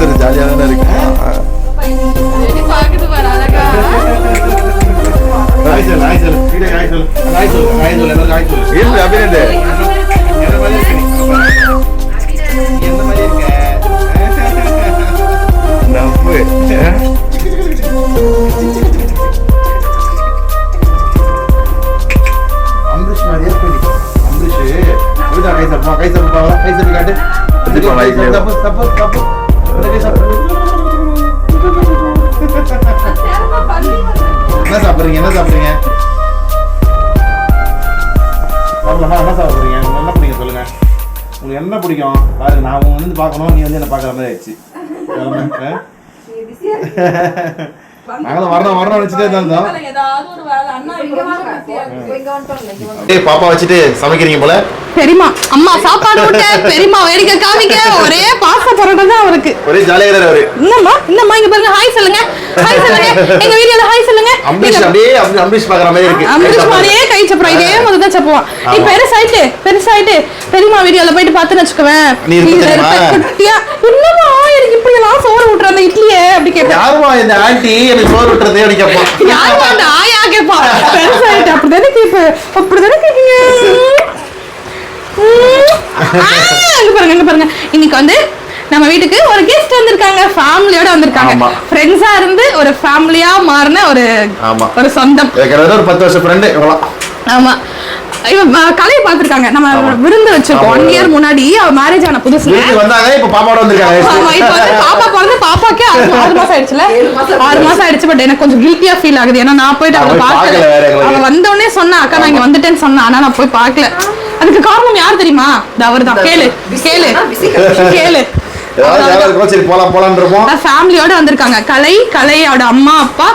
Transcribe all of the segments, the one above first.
ஒரு ஜாலியா தானே இருக்கு. பாக்குது பாரு அழகா. என்ன சாப்பிடுறீங்க? என்ன சாப்பிடுறீங்க? என்ன சாப்பிடுறீங்க? என்ன பிடிக்கும் சொல்லுங்க. உங்களுக்கு என்ன பிடிக்கும் பாருங்க. நான் வந்து பார்க்கணும், நீ வந்து என்ன பார்க்குற மாதிரி ஆயிடுச்சு. நாங்களும் வரணும் வச்சுட்டே தான் இருந்தோம். பாப்பா வச்சுட்டு சமைக்கிறீங்க போல. பெரியமா அம்மா சாப்பாடு விட்டு பெரியமா வேடிக்கை காமிக்க ஒரே பாச பரோட்டா தான் அவருக்கு. ஒரே ஜாலியா இருக்காரு அவரு. இன்னம்மா இங்க பாருங்க. ஹாய் சொல்லுங்க. ஹாய் சொல்லுங்க. எங்க வீடியோல ஹாய் சொல்லுங்க. அம்பீஷ் அப்படியே அம்பீஷ் பாக்குற மாதிரி இருக்கு. அம்பீஷ் மாதிரியே கை சப்ரா இதே மாதிரி தான் சப்புவான். நீ பெருசாயிட்டு பெரியமா வீடியோல போயிட்டு பார்த்து வச்சுக்குவேன். நீ குட்டியா இன்னமா எனக்கு இப்படி எல்லாம் சோறு விட்டுற அந்த இட்லியே அப்படி கேட்பேன். யாருமா இந்த ஆண்டி எனக்கு சோறு விட்டுறதே அப்படி கேட்பான். யாருமா அந்த ஆயா கேட்பா. பெருசாயிட்டு அப்படிதானே கேட்பீங்க. அங்க பாருங்க. இன்னைக்கு வந்து நம்ம வீட்டுக்கு ஒரு கெஸ்ட் வந்திருக்காங்க. ஃபேமிலியோட வந்திருக்காங்க. ஃப்ரெண்ட்ஸா இருந்து ஒரு ஃபேமிலியா மாறின ஒரு சொந்தம். ஒரு 10 வருஷம் ஃப்ரெண்ட் இவங்கலாம். ஆமா. கலையை பார்த்திருக்காங்க. நம்ம விருந்து வச்சிருக்கோம் 1 இயர் முன்னாடி. அவ மேரேஜ் ஆன புதுசுல வந்தாங்க. இப்ப பாப்பாவோட வந்திருக்காங்க. ஆமா. இப்போ வந்து பாப்பா பிறந்து பாப்பாக்கே 6 மாசம் ஆயிடுச்சுல. 6 மாசம் ஆயிடுச்சு. பட் எனக்கு கொஞ்சம் கில்ட்டியா ஃபீல் ஆகுது. ஏன்னா நான் போயிட்டு அவளை பார்க்கல. அவ வந்த உடனே சொன்னா அக்கா நான் இங்க வந்துட்டேன்னு சொன்னா. ஆனா நான் போய் பார்க்கல. அதுக்கு காரணம் யார் தெரியுமா? அவர்தான். கேளு. ஃபேமிலியோட வந்திருக்காங்க. கலையோட அம்மா அப்பா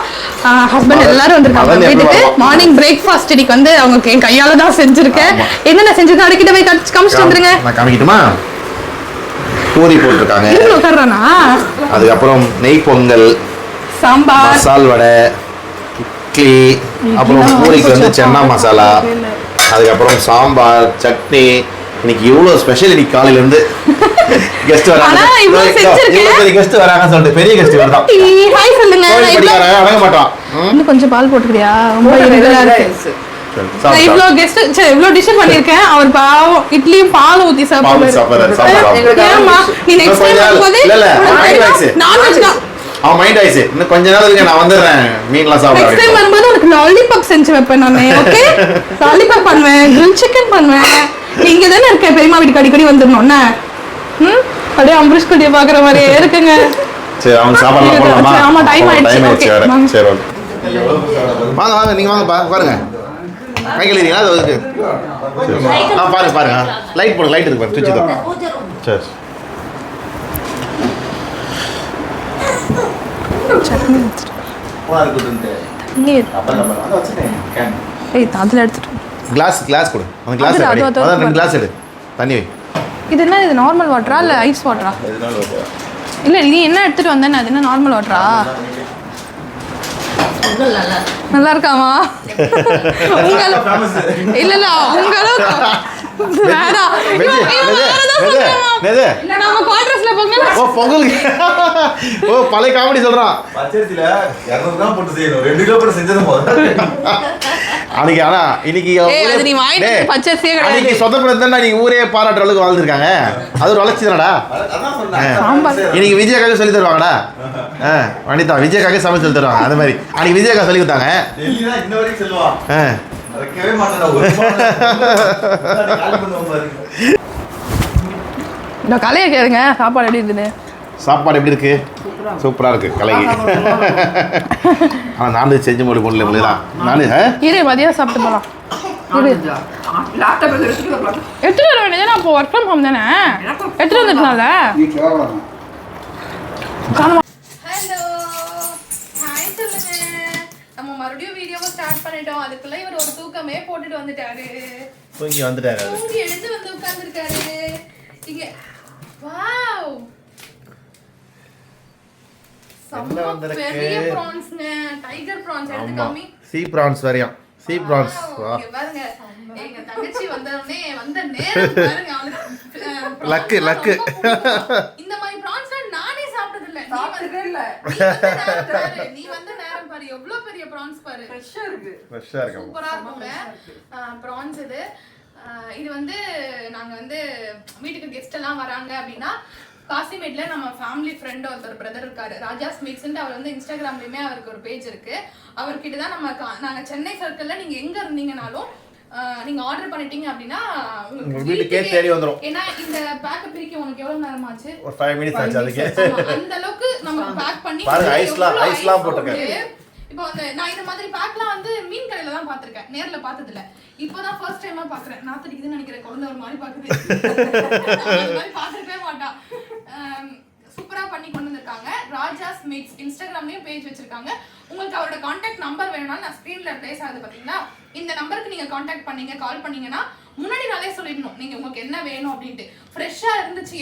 ஹஸ்பண்ட் எல்லாரும் வந்திருக்காங்க வீட்டுக்கு. மார்னிங் பிரேக்ஃபாஸ்ட் இன்னைக்கு வந்து அவங்க என் கையால தான் செஞ்சிருக்கேன். என்னென்ன செஞ்சது அடிக்கிட்ட போய் காமிச்சிட்டு வந்துருங்க. நான் காமிக்கட்டுமா? பூரி போட்டிருக்காங்க. உட்கார்றானா? அதுக்கப்புறம் நெய் பொங்கல், சாம்பார், மசால் வடை, இட்லி, அப்புறம் பூரிக்கு வந்து சென்னா மசாலா, அதுக்கப்புறம் சாம்பார், சட்னி. இன்னைக்கு இவ்வளவு ஸ்பெஷல். இன்னைக்கு காலையில இருந்து கெஸ்ட் வராங்க. கெஸ்ட் வராங்க சொல்லிட்டு பெரிய கெஸ்ட் வரதான். ஹாய் சொல்லுங்க. அடங்க மாட்டான். இன்னும் கொஞ்சம் பால் போட்டுக்கிறியா? ரொம்ப இனிமையா இருக்கு. நான் இவ்ளோ கெஸ்ட் இவ்ளோ டிஷ் பண்ணிருக்கேன். அவர் பாவம் இட்லியும் பால் ஊத்தி சாப்பிடுறாரு. ஏமா நீ நெக்ஸ்ட் டைம் வரும்போது நான்வெஜ் தான். அவன் மைண்ட் ஆயிடுச்சு. இன்னும் கொஞ்ச நாள் இருக்கு நான் வந்துடுறேன் மீன்லாம் சாப்பிட. நெக்ஸ்ட் டைம் வரும்போது உனக்கு லாலிபாப் செஞ்சு வைப்பேன் நானே. ஓகே லாலிபாப் பண்ணுவேன், கிரில் சிக்கன் பண்ணுவேன். நீங்க தானே இருக்க பெரியமா வீட்டுக்கு அடிக்கடி வந்துடணும்னா. அப்படியே அம்பரீஷ் குட்டியை பாக்குற மாதிரியே இருக்குங்க. சரி அவங்க சாப்பாடுலாம் போடலாமா? ஆமா டைம் ஆயிடுச்சு. சரி வாங்க நீங்க வாங்க பாருங்க. கை கழுவிங்களா? அது இருக்கு. பாருங்க லைட் போடுங்க. லைட் இருக்கு பாருங்க. சுவிட்ச் தான். சரி சட்னி எடுத்துட்டு அதில் எடுத்துட்டு கிளாஸ் கொடு. அந்த கிளாஸ் அதான் 2 கிளாஸ் எடு. தண்ணி வை. இது என்ன? இது நார்மல் வாட்டரா இல்லை ஐஸ் வாட்டரா? இல்லை நீ என்ன எடுத்துட்டு வந்தேன்னு அது என்ன நார்மல் வாட்டரா? நல்லா இருக்காமா? இல்ல உங்களுக்கு பழைய காமெடி சொல்றான். ஊரே பாராட்டுற அளவுக்கு வாழ்ந்துருக்காங்க. அது ஒரு வளர்ச்சி தானடா. இன்னைக்கு விஜயக்காக சொல்லி தருவாங்கடா. வனிதா விஜயக்காக சமைச்சு சொல்லி தருவாங்க. அது மாதிரி அன்னைக்கு விஜயக்கா சொல்லி கொடுத்தாங்க. இந்த கலையை கேளுங்க. சாப்பாடு எப்படி இருக்குன்னு. சாப்பாடு எப்படி இருக்கு? சூப்பரா இருக்கு கலைக்கு. ஆனால் நான்வெஜ் செஞ்சு மொழி போடல தான். நான் மதியம் சாப்பிட்டு போகலாம். எடுத்துட்டு வர வேண்டியது. அப்போ ஒர்க் ஃப்ரம் ஹோம் தானே எடுத்துட்டு வந்துட்டனால. நம்ம மறுபடியும் வீடியோவை ஸ்டார்ட் பண்ணிட்டோம். அதுக்குள்ள இவர் ஒரு தூக்கமே போட்டுட்டு வந்துட்டாரு. தூங்கி வந்துட்டாரு. தூங்கி எடுத்து வந்து உட்கார்ந்திருக்காரு இங்க. வாவ் பெரிய பிரான்ஸ்ங்க. டைகர் பிரான்ஸ் எடுத்து காமி. சீ பிரான்ஸ் வரையும். சீ பிரான்ஸ் பாருங்க. எங்க தங்கச்சி வந்தனே வந்த நேரம் பாருங்க. அவளுக்கு லக்கு இந்த மாதிரி பிரான்ஸ் நானே சாப்பிட்டது நீ வந்து நேரம் பாரு எவ்வளவு பெரிய prawns பாரு ஃப்ரெஷ்ஷா இருக்கு சூப்பரா இருக்குங்க prawns இது வந்து நாங்க வந்து வீட்டுக்கு கெஸ்ட் எல்லாம் வராங்க அப்படின்னா காசிமேட்ல நம்ம ஃபேமிலி ஃப்ரெண்ட் ஒருத்தர் பிரதர் இருக்காரு ராஜா ஸ்மிக்ஸ்ன்ட்டு அவர் வந்து இன்ஸ்டாகிராம்லயுமே அவருக்கு ஒரு பேஜ் இருக்கு அவர்கிட்ட தான் நாங்க சென்னை சர்க்கிள்ல நீங்க எங்க இருந்தீங்கனாலும் நீங்க ஆர்டர் பண்ணிட்டீங்க அப்படின்னா உங்களுக்கு வீட்டுக்கே தேடி வந்துரும். ஏன்னா இந்த பேக் பிரிக்க உங்களுக்கு எவ்வளவு நேரம் ஆச்சு? ஒரு 5 மினிட்ஸ் ஆச்சு. அதுக்கு அந்த அளவுக்கு நம்ம பேக் பண்ணி பாருங்க ஐஸ்லாம் போட்டுருக்கேன். இப்போ நான் இந்த மாதிரி பேக்லாம் வந்து மீன் கடையில தான் பாத்திருக்கேன், நேர்ல பார்த்தது இல்ல. இப்போதான் ஃபர்ஸ்ட் டைமா பாக்குறேன். நாத்தடிக்குதுன்னு நினைக்கிறேன், குழந்தை ஒரு மாதிரி பாக்குது. அந்த மாதிரி பாத்துக்கவே மாட்டா. சூப்பரா பண்ணி கொண்டு வந்திருக்காங்க. ராஜாஸ் மேக்ஸ் இன்ஸ்டாகிராம்லயும் பேஜ் வச்சிருக்காங்க. உங்களுக்கு அவரோட கான்டாக்ட் நம்பர் வேணும்னா நான் ஸ்கிரீன்ல பிளேஸ் ஆகுது பாத்தீங்களா, இந்த நம்பருக்கு நீங்க கான்டாக்ட் பண்ணீங்க கால் பண்ணீங்கன்னா முன்னாடி நாளே சொல்லிடணும் நீங்க உங்களுக்கு என்ன வேணும் அப்படின்ட்டு. ஃப்ரெஷ்ஷா இருந்துச்சு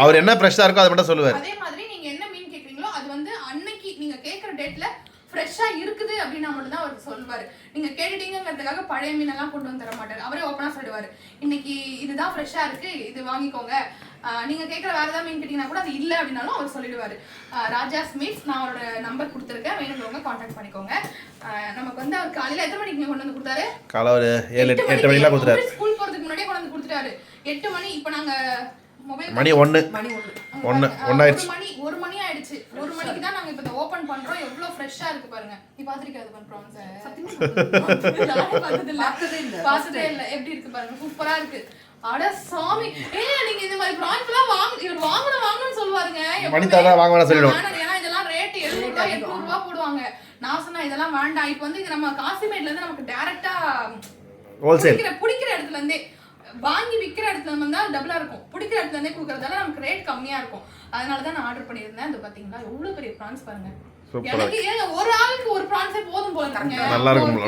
அவர் என்ன ஃப்ரெஷ்ஷா இருக்கோ அதை மட்டும் சொல்லுவார். அதே மாதிரி நீங்க என்ன மீன் கேக்குறீங்களோ அது வந்து அன்னைக்கு நீங்க கேக்குற டேட்ல ஃப்ரெஷ்ஷா இருக்குது அப்படின்னா மட்டும் தான் அவர் சொல்லுவாரு. நீங்க கேட்டுட்டீங்கிறதுக்காக பழைய மீனெல்லாம் கொண்டு வந்து தர மாட்டாரு. அவரே ஓப்பனா சொல்லுவாரு, இன்னைக்கு இதுதான் ஃப்ரெஷ்ஷா இருக்கு, இது வாங்கிக்கோங்க. நீங்க கேட்குற வேற ஏதாவது மீன் கேட்டீங்கன்னா கூட அது இல்லை அப்படின்னாலும் அவர் சொல்லிடுவாரு. ராஜா ஸ்மித்ஸ், நான் அவரோட நம்பர் கொடுத்துருக்கேன், வேணுங்கிறவங்க கான்டாக்ட் பண்ணிக்கோங்க. நமக்கு வந்து அவர் காலையில எத்தனை மணிக்கு கொண்டு வந்து கொடுத்தாரு? காலை ஒரு 7-8 மணிக்கெல்லாம் கொடுத்தாரு. ஸ்கூல் போறதுக்கு முன்னாடியே கொண்டு வந்து கொடுத்துட்டாரு. 8 மணி. இப்போ நாங்க மணி 1 ஆயிடுச்சு. 1 மணி ஆயிடுச்சு. 1 மணிக்கு தான் நாங்க இப்ப இத ஓபன் பண்றோம். எவ்வளவு ஃப்ரெஷ்ஷா இருக்கு பாருங்க. நீ பாத்திருக்கியா அது ப்ரான்ஸ்? சத்தியமா பார்த்ததே இல்ல. எப்படி இருக்கு பாருங்க, சூப்பரா இருக்கு. அட சாமி, நீங்க இந்த மாதிரி ப்ரான்ஸ்லாம் இவர் வாங்கணும்னு சொல்லுவாருங்க. மணிதாதா வாங்கவனா சொல்லிடுவோம். ஏன்னா இதெல்லாம் ரேட் 700 ரூபாய் 800 ரூபாய் போடுவாங்க. நான் சொன்னா இதெல்லாம் வேண்டாம். இப்போ வந்து இது நம்ம காசிமேட்ல இருந்து நமக்கு டைரக்டா ஹோல்சேல் பிடிக்கிற இடத்துல இருந்தே வாங்கி விக்கிற இடத்துல வந்தா டபுளா இருக்கும், பிடிக்கிற இடத்துல இருந்தே கொடுக்கறதால நமக்கு ரேட் கம்மியா இருக்கும். அதனாலதான் நான் ஆர்டர் பண்ணியிருந்தேன். இது பாத்தீங்களா எவ்வளவு பெரிய ப்ரான்ஸ் பாருங்க. எனக்கு ஒரு ஆளுக்கு ஒரு ப்ரான்ஸே போதும் போல இருக்குங்க. நல்லா இருக்கும்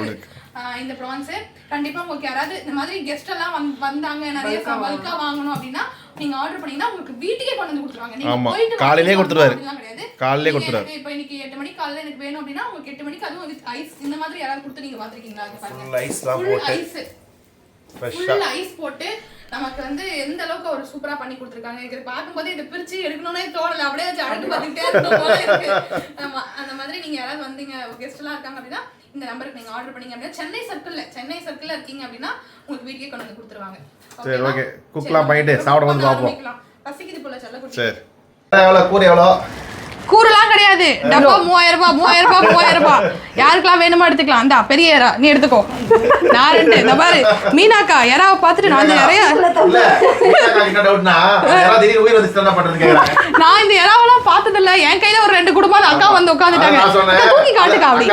இந்த ப்ரான்ஸ். கண்டிப்பா உங்களுக்கு யாராவது இந்த மாதிரி கெஸ்ட் எல்லாம் வந்தாங்க நிறைய பல்கா வாங்கணும் அப்படின்னா நீங்க ஆர்டர் பண்ணீங்கன்னா உங்களுக்கு வீட்டுக்கே கொண்டு வந்து கொடுத்துருவாங்க. நீங்க போயிட்டு காலையிலே கொடுத்துருவாரு. காலையிலே கொடுத்துருவாரு. இப்போ இன்னைக்கு 8 மணிக்கு காலையில எனக்கு வேணும் அப்படின்னா உங்களுக்கு 8 மணிக்கு அதுவும் வித் ஐஸ் இந்த மாதிரி யாராவது கொடுத்து நீங்க பாத்துருக்கீங்களா? பாருங்க ஃபுல் ஐஸ்லாம் போட்டு ஃபுல் ஐஸ் போட்டு நமக்கு வந்து எந்த அளவுக்கு ஒரு சூப்பரா பண்ணி கொடுத்துருக்காங்க. இது பார்க்கும்போது இதை பிரிச்சு எடுக்கணும்னே தோணல, அப்படியே அடுத்து பார்த்துக்கிட்டே இருக்க போல இருக்கு. அந்த மாதிரி நீங்க யாராவது வந்தீங்க கெஸ்ட் எல்லாம் இருக்காங்க அப்படின்னா இந்த நம்பருக்கு நீங்க ஆர்டர் பண்ணீங்க அப்படின்னா சென்னை சர்க்கிள்ல இருக்கீங்க அப்படின்னா உங்களுக்கு வீட்டுக்கே கொண்டு வந்து கொடுத்துருவாங்க. சரி ஓகே, குக்லாம் பண்ணிட்டு சாப்பிட வந்து பாப்போம். பசிக்குது போல செல்ல குட்டி. சரி எவ்வளவு கூறு? எவ்வளவு கூறலாம் கிடையாது. டப்பா 3000 ரூபாய். யாருக்கெல்லாம் வேணுமோ எடுத்துக்கலாம். அந்த பெரிய எறா நீ எடுத்துக்கோ, நான் 2. இந்த பாரு மீனாக்கா எறாவை பார்த்துட்டு நான் இந்த எறாவெல்லாம் பார்த்தது இல்ல. என் கையில ஒரு 2 குடும்பம் அக்கா வந்து உட்காந்துட்டாங்க. தூக்கி காட்டுக்கா அப்படி.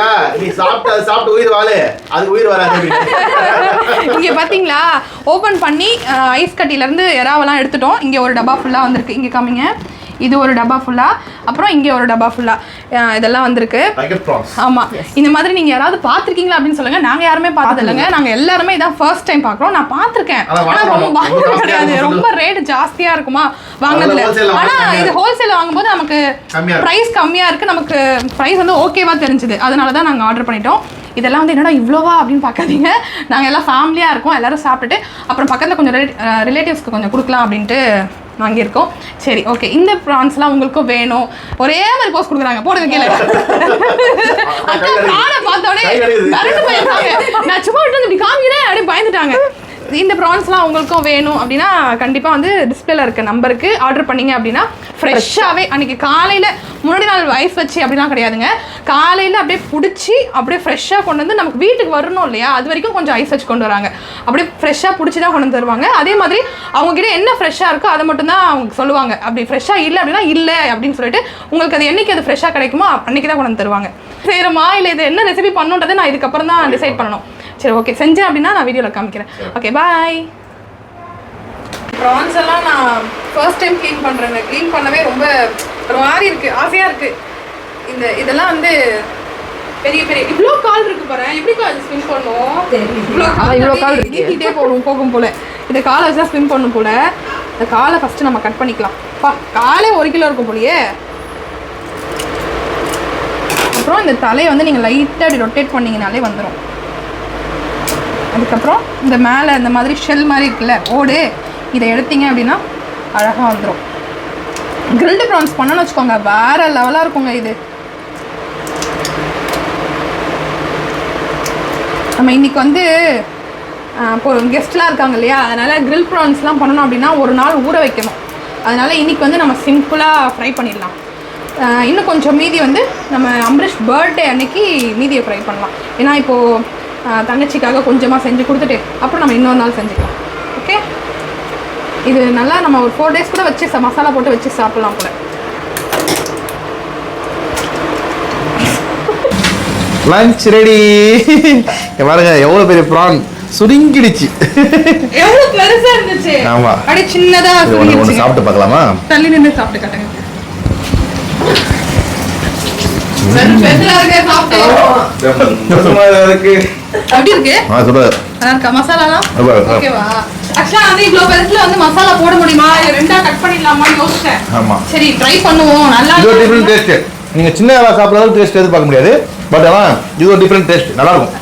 இங்க பாத்தீங்களா ஓபன் பண்ணி ஐஸ் கட்டில இருந்து எறாவெல்லாம் எடுத்துட்டோம். இங்க ஒரு டப்பா ஃபுல்லா வந்திருக்கு. இங்க காமிங்க, இது ஒரு டப்பா ஃபுல்லா, அப்புறம் இங்கே ஒரு டப்பா ஃபுல்லா இதெல்லாம் வந்திருக்கு. ஆமா, இந்த மாதிரி நீங்க யாராவது பார்த்துருக்கீங்களா அப்படின்னு சொல்லுங்க. நாங்க யாருமே பார்த்தது இல்லைங்க. நாங்க எல்லாருமே இதான் ஃபர்ஸ்ட் டைம் பார்க்குறோம். நான் பார்த்துருக்கேன், ஆனால் வாங்க கிடையாது. ரொம்ப ரேட் ஜாஸ்தியா இருக்குமா வாங்கினதுல. ஆனா இது ஹோல்சேல் வாங்கும்போது நமக்கு ப்ரைஸ் கம்மியா இருக்கு. நமக்கு ப்ரைஸ் வந்து ஓகேவா தெரிஞ்சுது. அதனால தான் நாங்கள் ஆர்டர் பண்ணிட்டோம். இதெல்லாம் வந்து என்னடா இவ்வளோவா அப்படின்னு பார்க்காதீங்க. நாங்கள் எல்லாம் ஃபேமிலியாக இருக்கோம். எல்லாரும் சாப்பிட்டுட்டு அப்புறம் பக்கத்தில் கொஞ்சம் ரிலேட்டிவ்ஸ்க்கு கொஞ்சம் கொடுக்கலாம் அப்படின்ட்டு வாங்கியிருக்கோம். சரி ஓகே, இந்த ப்ரான்ஸ்லாம் உங்களுக்கும் வேணும். ஒரே மாதிரி போஸ்ட் கொடுக்குறாங்க, போடுங்க கீழே. அக்கா ப்ரானை பார்த்தோடனே கரண்ட் போயிருக்காங்க. நான் சும்மா விட்டு இப்படி காமிக்கிறேன் அப்படின்னு பயந்துட்டாங்க. இந்த ப்ரான்ஸ்லாம் உங்களுக்கும் வேணும் அப்படின்னா கண்டிப்பாக வந்து டிஸ்பிளேல இருக்க நம்பருக்கு ஆர்டர் பண்ணீங்க அப்படின்னா ஃப்ரெஷ்ஷாகவே அன்றைக்கி காலையில் முன்னாடி நாள் ஐஸ் வச்சு அப்படிலாம் கிடையாதுங்க. காலையில் அப்படியே பிடிச்சி அப்படியே ஃப்ரெஷ்ஷாக கொண்டு வந்து நமக்கு வீட்டுக்கு வரணும் இல்லையா, அது வரைக்கும் கொஞ்சம் ஐஸ் வச்சு கொண்டு வராங்க. அப்படியே ஃப்ரெஷ்ஷாக பிடிச்சி தான் கொண்டு வந்து தருவாங்க. அதே மாதிரி அவங்ககிட்ட என்ன ஃப்ரெஷ்ஷாக இருக்கோ அதை மட்டும்தான் அவங்க சொல்லுவாங்க. அப்படி ஃப்ரெஷ்ஷாக இல்லை அப்படின்னா இல்லை அப்படின்னு சொல்லிட்டு உங்களுக்கு அது என்றைக்கு அது ஃப்ரெஷ்ஷாக கிடைக்குமோ அன்றைக்கி தான் கொண்டு வந்து தருவாங்க. செய்கிறோமா இல்லை இது என்ன ரெசிபி பண்ணுன்றதை நான் இதுக்கப்புறம் தான் டிசைட் பண்ணணும். சரி ஓகே, செஞ்சேன் அப்படின்னா நான் வீடியோவில் காமிக்கிறேன். Okay bye. ப்ரான்ஸ் எல்லாம் நான் ஃபர்ஸ்ட் டைம் க்ளீன் பண்ணுறேங்க. க்ளீன் பண்ணவே ரொம்ப ஒரு மாதிரி இருக்குது, ஆசையாக இருக்குது. இதெல்லாம் வந்து பெரிய பெரிய இவ்வளோ கால் இருக்கு பாரு. எப்படி கால் ஸ்விம் பண்ணும்? இவ்வளோ கால் நீக்கிட்டே போகும் போல. இந்த காலை வச்சு தான் ஸ்விம் பண்ணும் போல. இந்த காலை ஃபஸ்ட்டு நம்ம கட் பண்ணிக்கலாம். காலே 1 கிலோ இருக்கும் போலயே. அப்புறம் இந்த தலையை வந்து நீங்கள் லைட்டாக அப்படி ரொட்டேட் பண்ணிங்கனாலே வந்துடும். அதுக்கப்புறம் இந்த மேலே இந்த மாதிரி ஷெல் மாதிரி இருக்குல்ல ஓடு, இதை எடுத்தீங்க அப்படின்னா அழகாக வந்துடும். கிரில்டு ப்ரான்ஸ் பண்ணணும்னு வச்சுக்கோங்க, வேற லெவலாக இருக்குங்க இது. நம்ம இன்னைக்கு வந்து இப்போ கெஸ்ட்லாம் இருக்காங்க இல்லையா, அதனால் கிரில் ப்ரான்ஸ்லாம் பண்ணணும் அப்படின்னா ஒரு நாள் ஊற வைக்கணும். அதனால் இன்றைக்கி வந்து நம்ம சிம்பிளாக ஃப்ரை பண்ணிடலாம். இன்னும் கொஞ்சம் மீதி வந்து நம்ம அம்பரீஷ் பர்த்டே அன்னைக்கு மீதியை ஃப்ரை பண்ணலாம். ஏன்னா இப்போது தங்கச்சிக்காக கொஞ்சமாக செஞ்சு கொடுத்துட்டு அப்புறம் நம்ம இன்னொரு நாள் செஞ்சுக்கலாம். ஓகே, இது நல்லா நம்ம ஒரு 4 days கூட வச்சு மசாலா போட்டு வச்சு சாப்பிட்லாம் போல. Lunch ready. பாருங்க எவ்வளோ பெரிய ப்ரான் சுருங்கிடுச்சு. எவ்வளவு பெருசா இருந்துச்சு. ஆமா, அப்படியே சின்னதா ஒன்று சாப்பிட்டு பார்க்கலாமா? தள்ளி நின்று சாப்பிட்டு காட்டுங்க. அப்படி இருக்கு. மசாலாலாம் ஓகேவா? ஆக்சுவலா வந்து இவ்வளவு பெருசுல வந்து மசாலா போட முடியுமா, ரெண்டா கட் பண்ணிடலாமான்னு யோசிச்சேன். ஆமா, சரி ட்ரை பண்ணுவோம். நல்லா இது ஒரு டிஃபரண்ட் டேஸ்ட். நீங்க சின்ன இறா சாப்பிட்ற அளவுக்கு டேஸ்ட் எதிர்பார்க்க முடியாது, பட் ஆனால் இது ஒரு டிஃபரண்ட் டேஸ்ட், நல்லா இருக்கும்.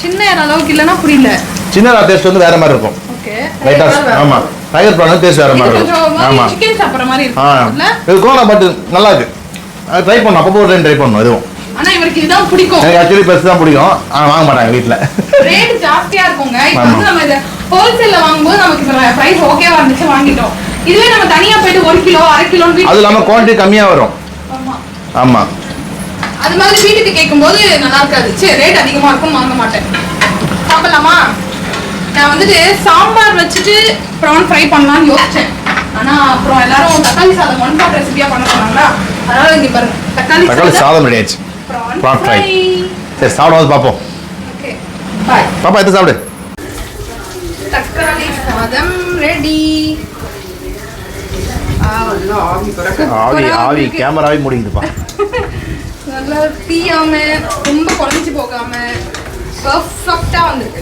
சின்ன இறா அளவுக்கு இல்லைன்னா புரியல. சின்ன இறா டேஸ்ட் வந்து வேற மாதிரி இருக்கும். ஓகே, ரைட்டா? ஆமா, டைகர் ப்ரான் டேஸ்ட் வேற மாதிரி இருக்கும். ஆமா, சிக்கன் சாப்பிட்ற மாதிரி இருக்குல்ல? இது கோனா பட் நல்லா இருக்கு. ட்ரை பண்ணணும், அப்பப்போ ஒரு டைம் ட்ரை பண்ணணும். இதுவும் ஆனா இவருக்கு இதுதான் பிடிக்கும். எனக்கு ஆக்சுவலி பெருசு தான் பிடிக்கும், ஆனா வாங்க மாட்டாங்க வீட்ல. ரேட் ஜாஸ்தியா இருக்குங்க. இப்போ வந்து நம்ம இத ஹோல்சேல்ல வாங்கும்போது நமக்கு பிரைஸ் ஓகேவா இருந்துச்சு, வாங்கிட்டோம். இதுவே நம்ம தனியா போயிட்டு 1 கிலோ 1/2 கிலோ அது இல்லாம குவாண்டிட்டி கம்மியா வரும். ஆமா ஆமா, அது மாதிரி வீட்டுக்கு கேட்கும்போது நல்லா இருக்காது. சரி, ரேட் அதிகமா இருக்கும், வாங்க மாட்டேன். சாப்பிடலாமா? நான் வந்துட்டு சாம்பார் வச்சுட்டு ப்ரான் ஃப்ரை பண்ணலாம்னு யோசிச்சேன். ஆனா அப்புறம் எல்லாரும் தக்காளி சாதம் ஒன் பாட் ரெசிபியா பண்ண சொன்னாங்களா, அதனால இங்க பாருங்க தக்காளி சாதம் ரெடி ஆயிடுச்சு. Prawn fry. சரி, சாப்பிடும்போது பார்ப்போம். Okay, bye. பாப்பா எடுத்து சாப்பிடு. தக்காளி சாதம் ரெடி. ஆவி கேமராவே முடிக்குதுப்பா. நல்லா தீயாம ரொம்ப குழஞ்சி போகாம பர்ஃபெக்டா வந்திருக்கு.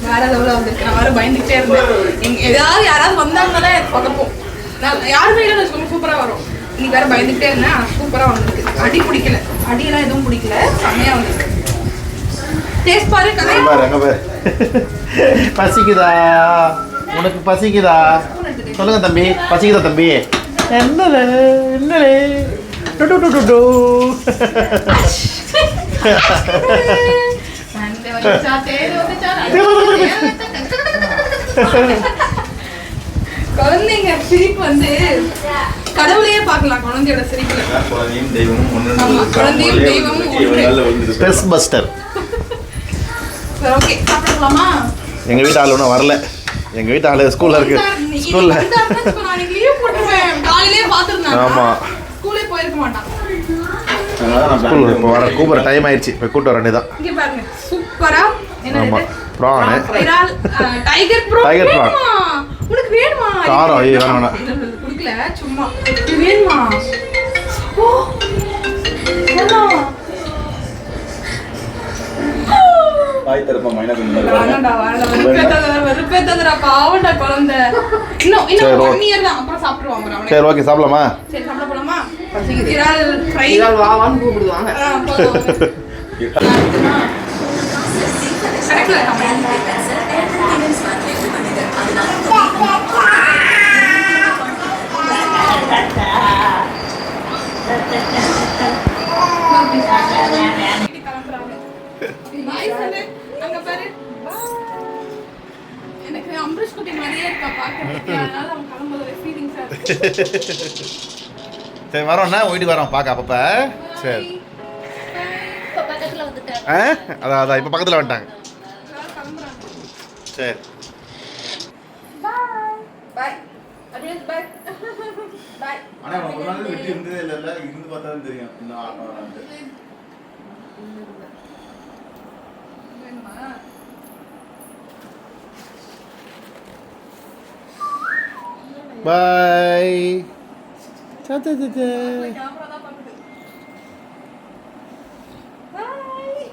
வேற லெவலில் வந்திருக்கு. நான் வேற பயந்துகிட்டே இருந்தேன், யாராவது வந்தாங்கனாலே பகப்போம். நான் யாருமே இல்லைன்னு வச்சுக்கோங்க, சூப்பராக வரும். இன்னைக்கு வேற பயந்துகிட்டே இருந்தேன், ஆனால் சூப்பராக வந்திருக்கு. அடி பிடிக்கல, அடியெல்லாம் எதுவும் பிடிக்கல, செம்மையா வந்திருக்கு. டேஸ்ட் பாரு. பசிக்குதா உனக்கு? பசிக்குதா? சொல்லுங்க தம்பி, பசிக்குதா தம்பி? என்னலே என்னலே குழந்தைங்க சிரிப்பு வந்து கடவுளையே பார்க்கலாம். குழந்தையோட சிரிப்புல குழந்தையும் தெய்வமும் ஸ்ட்ரெஸ் பஸ்டர். ஓகே, சாப்பிடலாமா? எங்க வீட்டு ஆள் ஒன்றும் வரல. எங்க வீட்டு ஆளு ஸ்கூல்ல இருக்கு. ஸ்கூல்ல லீவ் போட்டுருவேன். காலையிலே பார்த்துருந்தேன். ஆமா, ஸ்கூலே போயிருக்க மாட்டான். ஸ்கூல் இப்போ வர கூப்பிட்ற டைம் ஆயிடுச்சு, போய் கூப்பிட்டு வர வேண்டியதான். இங்க பாருங்க சூப்பரா. ஆமா, prawn tiger prawn. Tiger prawn உனக்கு வேணுமா? காரம் ஐயோ வேணாம் குடுக்கல, சும்மா வேணுமா? ஓ வேணாம். பாய் தரப்பா மைனஸ் வேணாம்டா, வேணாம். வெறுப்பேத்ததுடா, பாவம்டா குழந்தை. இன்னும் 1 year தான், அப்புறம் சாப்பிடுவாங்க அவனே. சரி, ஓகே, சாப்பிடலாமா? சரி, சாப்பிட போலாமா? இறால் ஃப்ரை. இறால் வாவான்னு கூப்பிடுவாங்க. எனக்கு அம்பரீஷ் குட்டி மாதிரியே இருக்கா பாக்கிறதுக்கு, அதனால அவன் கிளம்புற ஃபீலிங்ஸா இருக்கு. சரி, வரோம்னா வீட்டுக்கு வரோம் பார்க்க அப்பப்ப. சரி, அதான் இப்போ பக்கத்தில் வந்துட்டாங்க. சரி, பாய். அட்வான்ஸ் பாய். பாய். ஆனா ஒரு நாள் வெட்டி இருந்ததே இல்ல, இருந்து பார்த்தா தான் தெரியும். இன்னும் ஆடுறாங்க. பாய். கேமரா தான் பாக்குது. பாய்.